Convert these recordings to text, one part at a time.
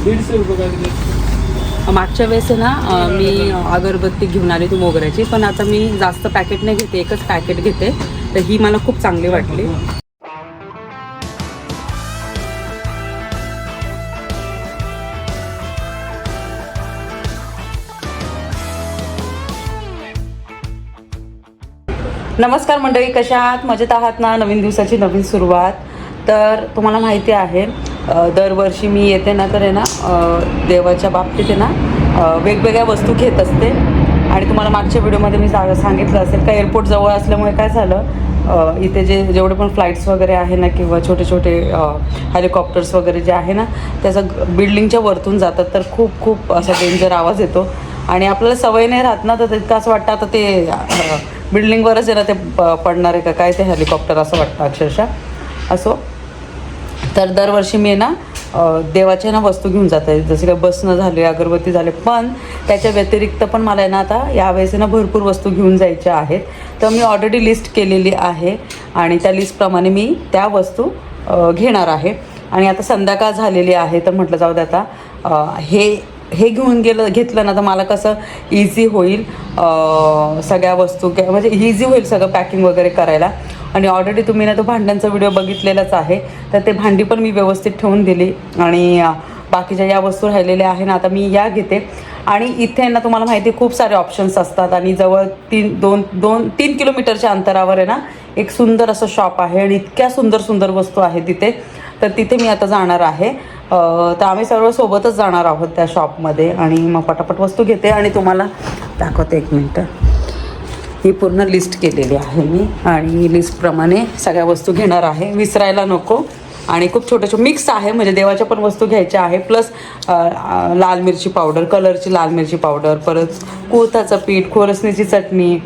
150 रुपये का. मागच्या वेळेस आहे ना मी अगरबत्ती घेऊन आली ती मोगऱ्याची, पण आता मी जास्त पॅकेट नाही घेते, एकच पॅकेट घेते. तर ही मला खूप चांगली वाटली. नमस्कार मंडळी, कशा आहात? मजेत आहात ना? नवीन दिवसाची नवीन सुरुवात. तर तुम्हाला माहिती आहे दरवर्षी मी येते ना, तर आहे ना देवाच्या बाबतीत आहे ना वेगवेगळ्या वस्तू घेत असते. आणि तुम्हाला मागच्या व्हिडिओमध्ये मी सांगितलं असेल का एअरपोर्ट जवळ असल्यामुळे काय झालं, इथे जेवढे पण फ्लाईट्स वगैरे आहे ना किंवा छोटे छोटे हेलिकॉप्टर्स वगैरे जे आहे ना, त्याचं बिल्डिंगच्या वरतून जातात, तर खूप खूप असा डेंजर आवाज येतो. आणि आपल्याला सवय नाही राहत ना, तर तितकं असं वाटतं आता ते बिल्डिंगवरच आहे ना ते पडणार आहे का काय ते हेलिकॉप्टर, असं वाटतं अक्षरशः. असो, तर दरवर्षी मी ना देवाच्या ना वस्तू घेऊन जाते, जसे काय बसणं झाले, अगरबत्ती झाले, पण त्याच्या व्यतिरिक्त पण मला आहे ना आता यावेळेस ना भरपूर वस्तू घेऊन जायच्या आहेत. तर मी ऑलरेडी लिस्ट केलेली आहे आणि त्या लिस्टप्रमाणे मी त्या वस्तू घेणार आहे. आणि आता संध्याकाळ झालेली आहे, तर म्हटलं जाऊ दे आता हे घेतलं ना तर मला कसं इझी होईल, सगळ्या वस्तू म्हणजे इझी होईल सगळं पॅकिंग वगैरे करायला. आणि ऑलरेडी तुम्ही ना तो भांड्यांचा व्हिडिओ बघितलेलाच आहे, तर ते भांडी पण मी व्यवस्थित ठेवून दिली. आणि बाकीच्या या वस्तू राहिलेल्या आहे ना, आता मी या घेते. आणि इथे ना तुम्हाला माहिती खूप सारे ऑप्शन्स असतात आणि जवळ 3 किलोमीटरच्या अंतरावर आहे ना एक सुंदर असं शॉप आहे आणि इतक्या सुंदर सुंदर वस्तू आहेत तिथे. तर तिथे मी आता जाणार आहे. तर आम्ही सर्व सोबतच जाणार आहोत त्या शॉपमध्ये आणि मग पटापट वस्तू घेते आणि तुम्हाला दाखवते. 1 मिनटं. ही पूर्ण लिस्ट केलेली आहे मी आणि लिस्टप्रमाणे सगळ्या वस्तू घेणार आहे, विसरायला नको. आणि खूप छोटे मिक्स आहे, म्हणजे देवाच्या पण वस्तू घ्यायच्या आहे, प्लस लाल मिरची पावडर, कलरची लाल मिरची पावडर, परत कुळथाचं पीठ, खोरसणीची चटणी,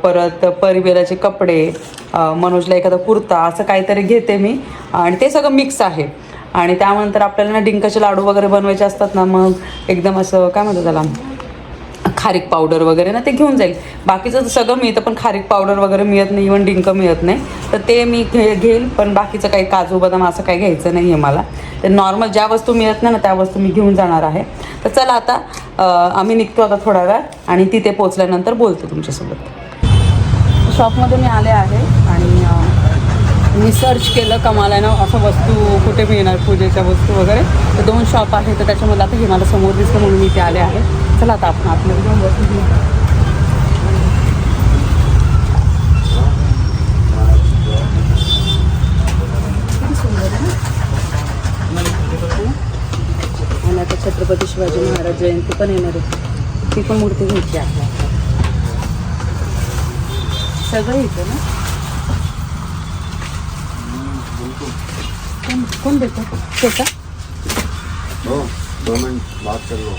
परत परिवेराचे कपडे, मनोजला एखादा कुर्ता, असं काहीतरी घेते मी. आणि ते सगळं मिक्स आहे. आणि त्यानंतर आपल्याला ना डिंकाचे लाडू वगैरे बनवायचे असतात ना, मग एकदम असं काय म्हणतात त्याला, खारीक पावडर वगैरे ना, ते घेऊन जाईल. बाकीचं सगळं मिळतं पण खारीक पावडर वगैरे मिळत नाही, इव्हन डिंक मिळत नाही, तर ते मी घेईल. पण बाकीचं काही काजू बदाम असं काही घ्यायचं नाही आहे मला. तर नॉर्मल ज्या वस्तू मिळत नाही ना त्या वस्तू मी घेऊन जाणार आहे. तर चला आता आम्ही निघतो आता थोडा वेळ आणि तिथे पोचल्यानंतर बोलतो तुमच्यासोबत. शॉपमध्ये मी आले आहे आणि मी सर्च केलं का मला ना असं वस्तू कुठे मिळणार, पूजेच्या वस्तू वगैरे. तर 2 शॉप आहे, तर त्याच्यामध्ये आता हे मला समोर दिसतं म्हणून मी इथे आले आहे. चला आता आपण आतमध्ये जाऊन वस्तू घेऊ. किती सुंदर आहे ना. आणि आता छत्रपती शिवाजी महाराज जयंती पण येणार आहे, ती पण मूर्ती घ्यायची आहे. सगळं इथं ना. कौन देता छोटा? हो, 2 मिनट बात कर लो.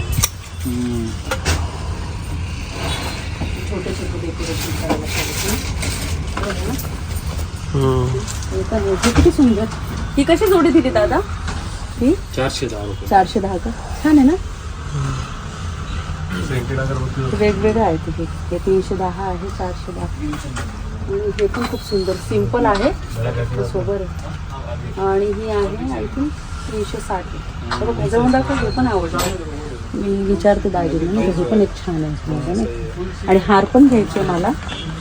छोटे छोटे डेकोरेशन करायला पाहिजे. किती सुंदर. ही कशी जोडी दिली दादा? ही 410 रुपये. 410 का? छान आहे ना. वेगवेगळं आहे तिथे. हे 310 आहे, 410. हे पण खूप सुंदर सिंपल आहे, सोबर आहे. आणि ही आहे आय थिंक 360. बघा जाऊन दाखव. हे पण आवडतं, मी विचारते दाजींना ना. हे पण एक छान आहे माझं ना. आणि हार पण घ्यायचे मला,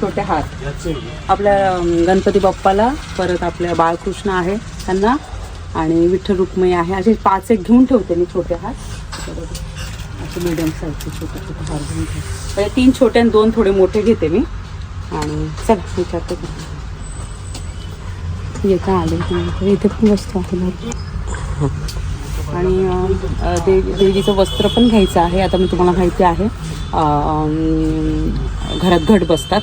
छोटे हार आपल्या गणपती बाप्पाला, परत आपल्या बाळकृष्ण आहे त्यांना, आणि विठ्ठल रुक्मिणी आहे. असे 5 एक घेऊन ठेवते मी छोटे हार. असे मिडियम साईजचे छोटे छोटे हार घेऊन ठेवते. 3 छोटे आणि 2 थोडे मोठे घेते मी. आणि चला विचारते येता आले इथे पण वस्तू आहे. आणि देवीचं वस्त्र पण घ्यायचं आहे. आता मी तुम्हाला माहिती आहे घरात घट बसतात,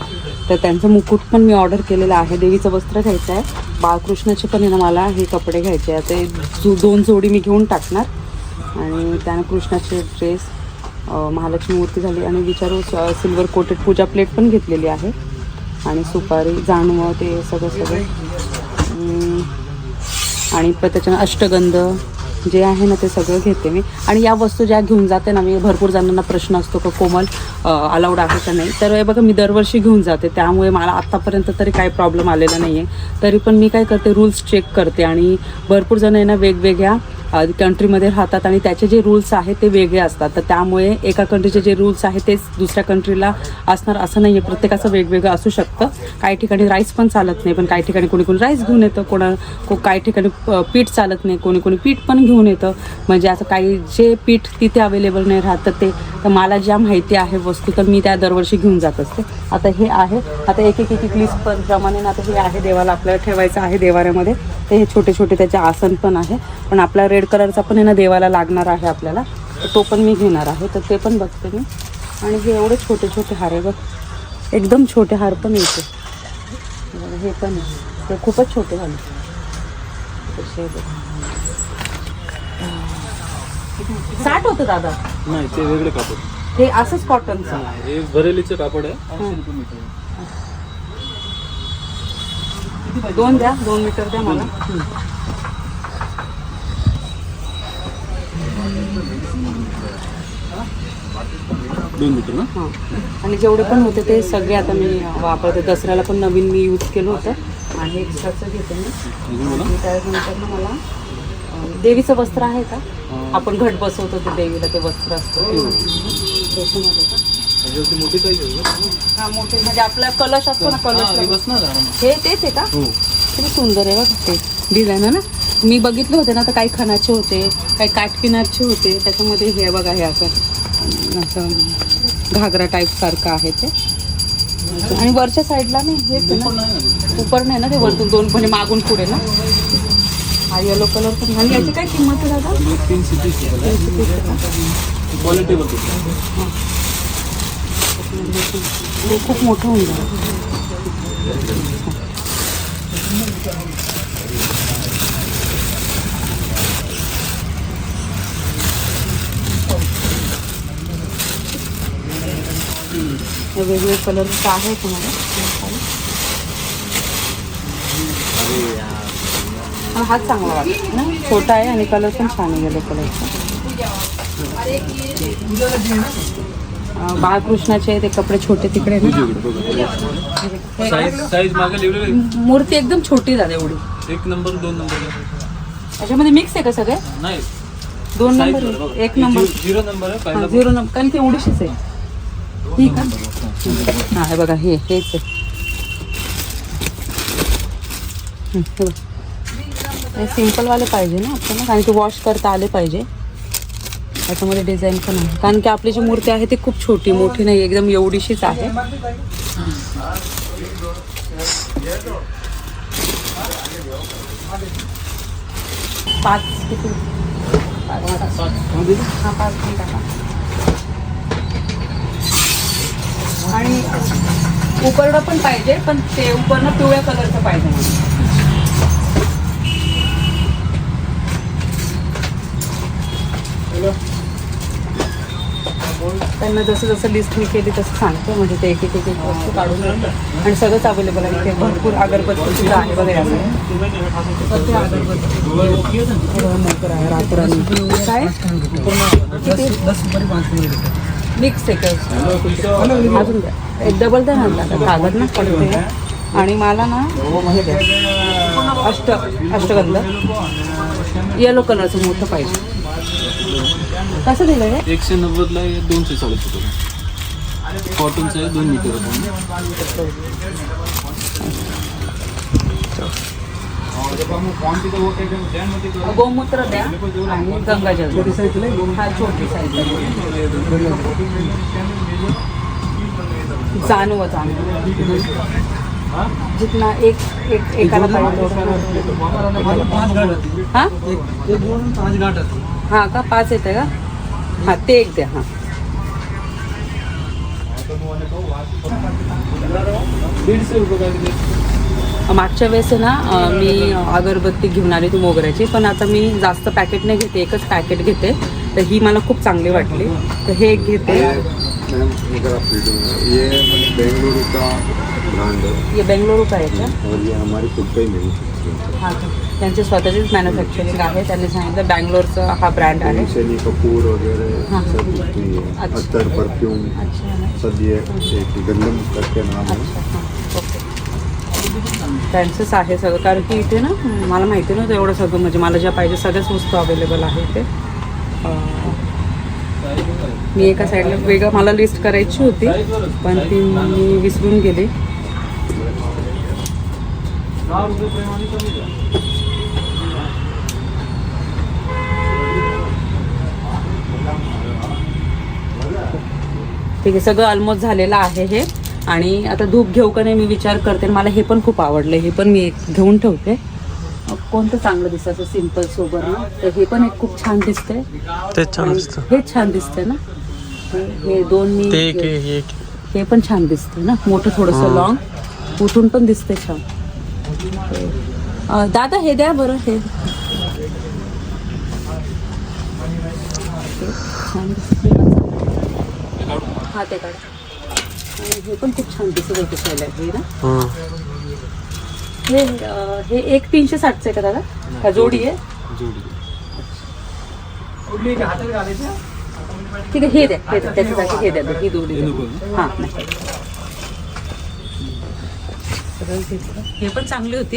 तर त्यांचं मुकुट पण मी ऑर्डर केलेलं आहे. देवीचं वस्त्र घ्यायचं आहे. बाळकृष्णाचे पण आहे ना मला हे कपडे घ्यायचे आहे. ते 2 जोडी मी घेऊन टाकणार. आणि त्यानं कृष्णाचे ड्रेस, महालक्ष्मी मूर्ती झाली. आणि विचारू सिल्वर कोटेड पूजा प्लेट पण घेतलेली आहे. आणि सुपारी, जानवं, ते सगळं. आणि त्याच्यानं अष्टगंध जे आहे ना ते सगळं घेते मी. आणि या वस्तू ज्या घेऊन जाते ना मी, भरपूर जणांना प्रश्न असतो का कोमल अलाउड आहे का नाही, तर बघा मी दरवर्षी घेऊन जाते, त्यामुळे मला आत्तापर्यंत तरी काही प्रॉब्लेम आलेला नाही आहे. तरी पण मी काय करते, रूल्स चेक करते. आणि भरपूर जण आहे ना वेगवेगळ्या कंट्रीमध्ये राहतात आणि त्याचे जे रूल्स आहेत ते वेगळे असतात. तर त्यामुळे एका कंट्रीचे जे रूल्स आहेत तेच दुसऱ्या कंट्रीला असणार असं नाही आहे. प्रत्येकाचं वेगवेगळं असू शकतं. काही ठिकाणी राईस पण चालत नाही, पण काही ठिकाणी कोणी कोणी राईस घेऊन येतं, काही ठिकाणी पीठ चालत नाही, कोणी कोणी पीठ पण घेऊन येतं. म्हणजे असं काही जे पीठ तिथे अवेलेबल नाही राहत तर मला ज्या माहिती आहे वस्तू तर मी त्या दरवर्षी घेऊन जात असते. आता हे आहे, आता एक एक लिस्ट पण प्रमाणे आता हे आहे देवाला आपल्याला ठेवायचं आहे देवाऱ्यामध्ये. तर हे छोटे छोटे त्याचे आसन पण आहे. पण आपला रेड कलरचा पण आहे ना देवाला लागणार आहे आपल्याला, तर तो पण मी घेणार आहे. तर ते पण बघते मी. आणि हे एवढे छोटे छोटे हार आहे बघ, एकदम छोटे हार पण येते. हे पण ते खूपच छोटे झाले. 60 होतं दादा. नाही ते वेगळे कापड, हे असंच कॉटनचं. हे बरेलीचं कापड आहे. 2 द्या, 2 मीटर द्या मला. 2 मीटर ना. हां, आणि जेवढे पण होते ते सगळे आता मी वापरते. दसऱ्याला पण नवीन मी यूज केलं होतं आणि एक्स्ट्राचं घेते मी. त्यानंतर ना मला देवीचं वस्त्र आहे का, आपण घट बसवतो ते देवीला, ते वस्त्र असतं त्याच्यामध्ये का? मोठी पाहिजे. हां मोठे, म्हणजे आपला कलश असतो ना, कलश बसणार हे तेच आहे का? किती सुंदर आहे बघ ते डिझाईन आहे ना. मी बघितले होते ना, तर काही खणाचे होते, काही काटकिनारचे होते. त्याच्यामध्ये हे बघा, हे असं घागरा टाईप सारखं आहे ते. आणि वरच्या साईडला नाही, हेच आहे ना, उपर नाही ना, ते वरतून 2 म्हणजे मागून पुढे ना. हा येलो कलर पण. आणि याची काय किंमत आहे दादा? 330 क्वालिटी बघतो. हे खूप मोठं होऊन जाईल. वेगवेगळे कलरचं आहे तुम्हाला. हाच चांगला वाटतो ना, छोटा आहे आणि कलर पण छान आहे येलो कलरचा. बाळकृष्णाचे ते कपडे छोटे तिकडे ना. साईज मागे लिहिलेली मूर्ती एकदम छोटी झाली एवढी. 1 नंबर 2 नंबर त्याच्यामध्ये मिक्स आहे का सगळे? नाही, 2 नंबर 1 नंबर 0 नंबर आहे. 0 नंबर, कारण की एवढीशीच आहे. ठीक आहे. हा हे बघा, हेच आहे. हे सिम्पलवाले पाहिजे ना आपल्याला, कारण की वॉश करता आले पाहिजे. त्याच्यामध्ये डिझाईन पण आहे, कारण की आपली जी मूर्ती आहे ती खूप छोटी, मोठी नाही, एकदम एवढीशीच आहे. पाच किती? 5 टाका. आणि उपरडं पण पाहिजे, पण ते उपरनं पिवळ्या कलरचं पाहिजे मला. त्यांना जसं जसं लिस्ट मी केली तसं सांगतो, म्हणजे ते एक एक वस्तू काढून आणि सगळंच अवेलेबल आहे. ते भरपूर अगरबत्ती आहे बघा. मोकर आहे, रातराणी काय मिक्स आहे का? अजून द्या, एक डबल द्या ना, कागद ना पडते. आणि मला ना हे द्या, अष्टगंध येलो कलरचं मोठं पाहिजे. कसं दिलं हे? 190ला 240 रुपये. कॉटनचं आहे, 2 मीटर. गोमूत्र द्या आणि गंगाजल. हा छोटी साईज जाणवं जितना एकाला पाहिजे. हां हां का 5 येते का? हां ते एक द्या. हां मागच्या वेळेस आहे ना मी अगरबत्ती घेऊन आली ती मोगऱ्याची, पण आता मी जास्त पॅकेट नाही घेते, एकच पॅकेट घेते. तर ही मला खूप चांगली वाटली, तर हे एक घेते. बेंगलुरु का ब्रांड है, ये बेंगलुरु का आहे का? और ये हमारी खुद का ही मैन्युफैक्चरिंग. हां त्यांची स्वतःचीच मॅन्युफॅक्चरिंग आहे. त्यांनी सांगितलं बँगलोरचा हा ब्रँड आहे. शनी कपूर वगैरह हाँ। सब उसमें ही है. अच्छा। अत्तर, परफ्यूम, अच्छा सब ये एक गंधम करके नाम है. अच्छा हां ओके. त्यांचंच आहे सगळं, कारण की इथे ना मला माहिती नव्हतं एवढं सगळं, म्हणजे मला ज्या पाहिजे सगळ्याच वस्तू अवेलेबल आहे इथे. मी एका साईडला वेगळं मला लिस्ट करायची होती, पण ती मी विसरून गेले. ठीक आहे, सगळं ऑलमोस्ट झालेलं आहे हे. आणि आता धूप घेऊ का नाही मी विचार करते. मला हे पण खूप आवडलं, हे पण मी एक घेऊन ठेवते. कोणतं चांगलं दिसतं असं सिम्पल सोबर ना, तर हे पण एक खूप छान दिसतंय. तेच छान दिसतं. हे छान दिसतंय ना, हे दोन मी हे पण छान दिसतंय ना, मोठं थोडंसं लॉंग, उठून पण दिसतंय छान. दादा हे द्या बरं, हे छान दिसतंय. हा ते काढा. आणि हे पण खूप छान दिसत होते पहिला हे ना. हे एक 360चं आहे का दादा, का जोडी आहे? ठीक आहे, हे द्या, हे द्या त्याच्यासाठी, हे द्या ही जोडी. हां हे पण चांगली होती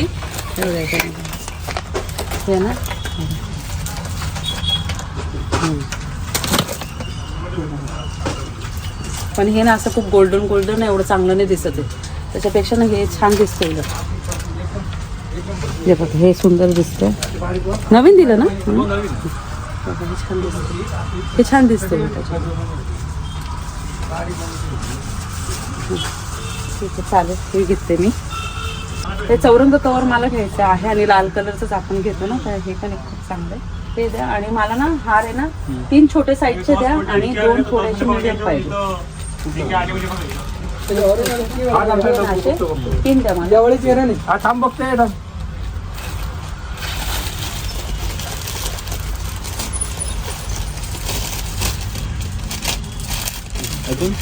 हे ना. पण हे ना असं खूप गोल्डन गोल्डन एवढं चांगलं नाही दिसत आहे, त्याच्यापेक्षा ना हे छान दिसतंय. हे बघा, हे सुंदर दिसतंय, नवीन दिलं ना. हे छान दिसतंय, हे छान दिसतंय. ठीक आहे, चालेल, हे घेते मी. हे चौरंग कवर मला घ्यायचं आहे आणि लाल कलरचंच आपण घेतो ना, तर हे पण एक खूप चांगलं आहे. ते द्या. आणि मला ना हार आहे ना 3 छोटे साईजचे द्या आणि 2 थोड्याचे मीडियम पाहिजे. 3 द्या मला.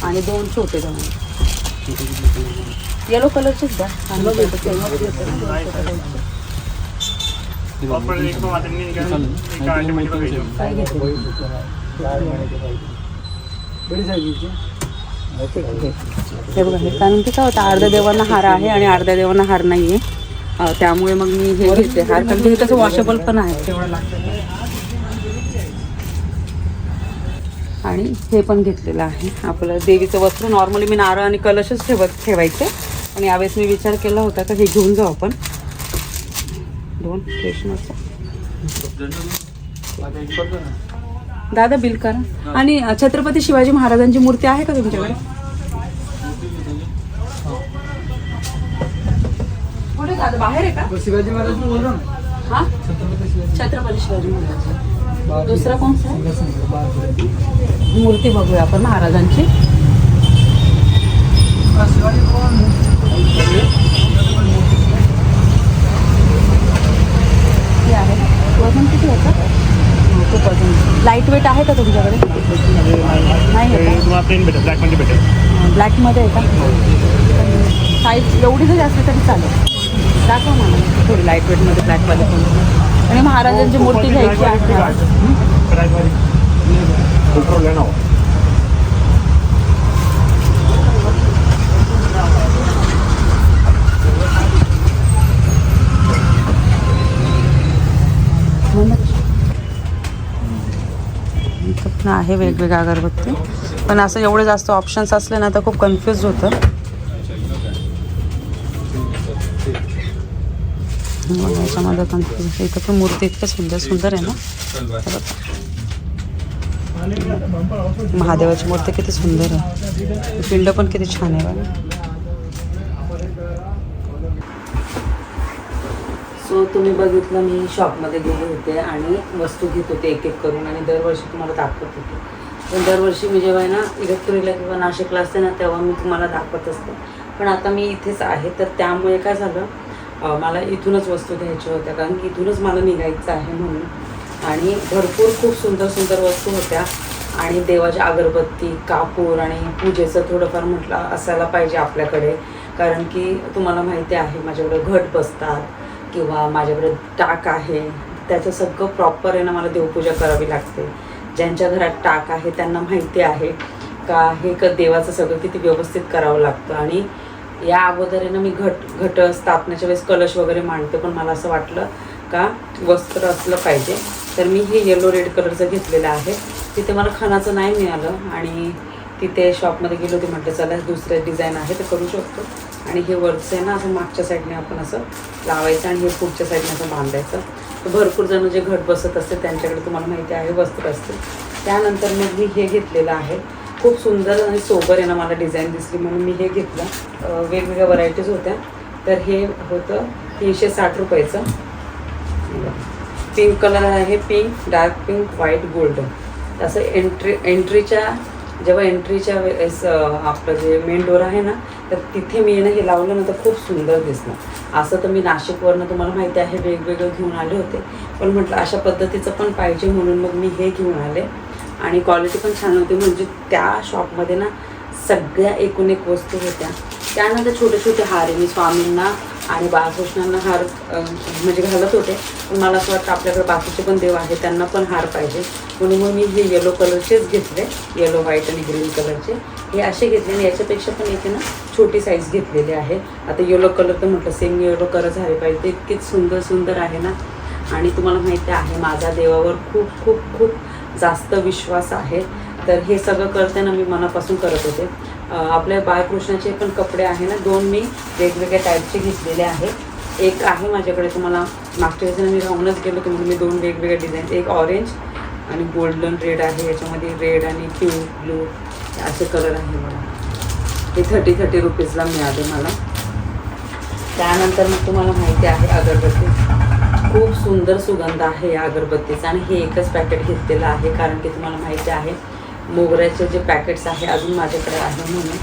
आणि 2 छोटे द्या मला. येलो कलरचेच द्या. काय घेते हे बघा, हे कारण की काय होतं, अर्ध्या देवांना हार आहे आणि अर्ध्या देवांना हार नाही आहे, त्यामुळे मग मी हे घेते हार, कारण की हे कसं वॉशेबल पण आहे तेवढं लागतं. आणि हे पण घेतलेलं आहे आपलं देवीचं वस्त्र. नॉर्मली मी नारळ आणि कलशच ठेवायचे, आणि यावेळेस मी विचार केला होता तर हे घेऊन जाऊ आपण. 2 कृष्णाचं. दादा बिल करा. आणि छत्रपती शिवाजी महाराजांची मूर्ती आहे का तुमच्याकडे? कुठे दादा, बाहेर आहे का? शिवाजी महाराज बोल ना. हा, छत्रपती शिवाजी महाराज. दुसरा कोणता मूर्ती बघूया आपण महाराजांची. वजन किती होतं? खूप वजन. लाईट वेट आहे का तुमच्याकडे? नाही आहे का? ब्लॅकमध्ये आहे का? साईज एवढी जरी असली तरी चालेल. दाखवा मला थोडी लाईट वेटमध्ये ब्लॅकवाले पण. आणि महाराजांची मूर्ती घ्यायची आहे. आहे वेगवेगळ्या अगरबत्ती, पण असं एवढे जास्त ऑप्शन्स असले ना तर खूप कन्फ्यूज होतं. याच्यामध्ये कन्फ्यूज. इथं पण मूर्ती इतकं सुंदर सुंदर आहे ना. महादेवाची मूर्ती किती सुंदर आहे, पिंड पण किती छान आहे बघा. सो तुम्ही बघितलं, मी शॉपमध्ये गेले होते आणि वस्तू घेत होते एक एक करून, आणि दरवर्षी तुम्हाला दाखवत होते. पण दरवर्षी मी जेव्हा ना इलेक्ट्रिकला किंवा नाशिकला असते ना तेव्हा मी तुम्हाला दाखवत असते. पण आता मी इथेच आहे, तर त्यामुळे काय झालं, मला इथूनच वस्तू घ्यायच्या होत्या, कारण की इथूनच मला निघायचं आहे म्हणून. आणि भरपूर खूप सुंदर सुंदर वस्तू होत्या, आणि देवाच्या अगरबत्ती, कापूर आणि पूजेचं थोडंफार म्हटलं असायला पाहिजे आपल्याकडे, कारण की तुम्हाला माहिती आहे माझ्याकडे घट बसतात किंवा माझ्याकडे टाक आहे, त्याचं सगळं प्रॉपर आहे ना मला देवपूजा करावी लागते. ज्यांच्या घरात टाक आहे त्यांना माहिती आहे का हे देवाचं सगळं किती व्यवस्थित करावं लागतं. आणि या अगोदर आहे ना मी घट स्थापनेच्या वेळेस कलश वगैरे मांडते, पण मला असं वाटलं का वस्त्र असलं पाहिजे, तर मी हे येलो रेड कलरचं घेतलेलं आहे. तिथे मला खणाचं नाही मिळालं आणि तिथे शॉपमध्ये गेलो, ते म्हटलं चला दुसरे डिझाईन आहे तर करू शकतो. आणि हे वरचं आहे ना असं मागच्या साईडने आपण असं लावायचं आणि हे पुढच्या साईडने असं बांधायचं. तर भरपूर जण जे घट बसत असते त्यांच्याकडे तुम्हाला माहिती आहे वस्त्र असते. त्यानंतर मग मी हे घेतलेलं आहे. खूप सुंदर आणि सोबर आहे ना, मला डिझाईन दिसली म्हणून मी हे घेतलं. वेगवेगळ्या व्हरायटीज होत्या. तर हे होतं 360 रुपयाचं. पिंक कलर आहे, pink, dark pink, white, golden. असं जेव्हा एंट्रीच्या वेळेस आपलं जे मेन डोर आहे ना, तर तिथे मी हे लावलं ना तर खूप सुंदर दिसलं. असं तर मी नाशिकवरनं तुम्हाला माहिती आहे वेगवेगळं घेऊन आले होते, पण म्हटलं अशा पद्धतीचं पण पाहिजे म्हणून मग मी हे घेऊन आले. आणि क्वालिटी पण छान होती. म्हणजे त्या शॉपमध्ये ना सगळ्या एकूण एक वस्तू होत्या. त्यानंतर छोटे छोटे हार मी स्वामींना आणि बाळकृष्णांना हार म्हणजे घालत होते, पण मला असं वाटतं आपल्याकडे बाकीचे पण देव आहेत त्यांना पण हार पाहिजे, म्हणून मग मी हे येलो कलरचेच घेतले. येलो, व्हाईट आणि ग्रीन कलरचे हे असे घेतले. आणि याच्यापेक्षा पण एक ना छोटी साईज घेतलेली आहे. आता येलो कलर तर म्हटलं सेम येलो कलर झाले पाहिजे, ते इतकेच सुंदर सुंदर आहे ना. आणि तुम्हाला माहिती आहे माझा देवावर खूप खूप खूप जास्त विश्वास आहे. तर हे सगळं करते ना मी मनापासून करत होते. आपल्या बाळकृष्णाचे पण कपडे आहे ना 2 मी वेगवेगळ्या टाईपचे घेतलेले आहे. एक आहे माझ्याकडे, तुम्हाला मागच्या वेळेस मी राहूनच गेलो की म्हणून मी 2 वेगवेगळ्या डिझाईन, एक ऑरेंज आणि गोल्डन रेड आहे. याच्यामध्ये रेड आणि ब्लू असे कलर आहे मला. हे 30 रुपीजला मिळाले मला. त्यानंतर मग तुम्हाला माहिती आहे अगरबत्ती. खूप सुंदर सुगंध आहे या अगरबत्तीचा. आणि हे एकच पॅकेट घेतलेलं आहे कारण की तुम्हाला माहिती आहे मोगऱ्याचे जे पॅकेट्स आहे अजून माझ्याकडे आहे म्हणून.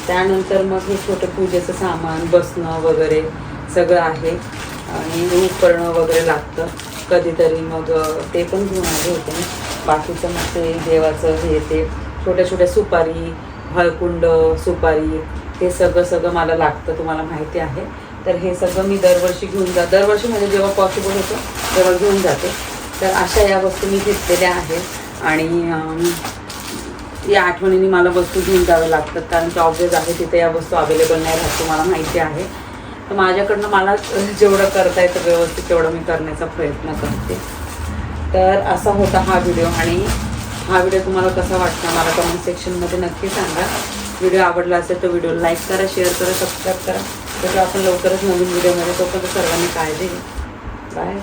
त्यानंतर मग हे छोटं पूजेचं सामान, बसणं वगैरे सगळं आहे. आणि उपकरणं वगैरे लागतं कधीतरी, मग ते पण घेऊन आले होते. बाकीचं मग ते देवाचं हे ते छोट्या छोट्या सुपारी, हळकुंड, सुपारी, हे सगळं मला लागतं तुम्हाला माहिती आहे. तर हे सगळं मी दरवर्षी दरवर्षी म्हणजे जेव्हा पॉसिबल होतं तेव्हा घेऊन जाते. तर अशा या वस्तू मी घेतलेल्या आहेत. आणि या आठवणीने मला वस्तू घेऊन जाव्या लागतात कारण की ऑब्वियस आहे तिथे या वस्तू अवेलेबल नाही राहत, तुम्हाला माहिती आहे. तर माझ्याकडनं मला जेवढं करता येतं व्यवस्थित तेवढं मी करण्याचा प्रयत्न करते. तर असा होता हा व्हिडिओ. आणि हा व्हिडिओ तुम्हाला कसा वाटला मला कमेंट सेक्शनमध्ये नक्की सांगा. व्हिडिओ आवडला असेल तर व्हिडिओ लाईक करा, शेअर करा, सबस्क्राईब करा. तर आपण लवकरच नवीन व्हिडिओमध्ये. तोपर्यंत सर्वांनी काळजी घ्या. बाय.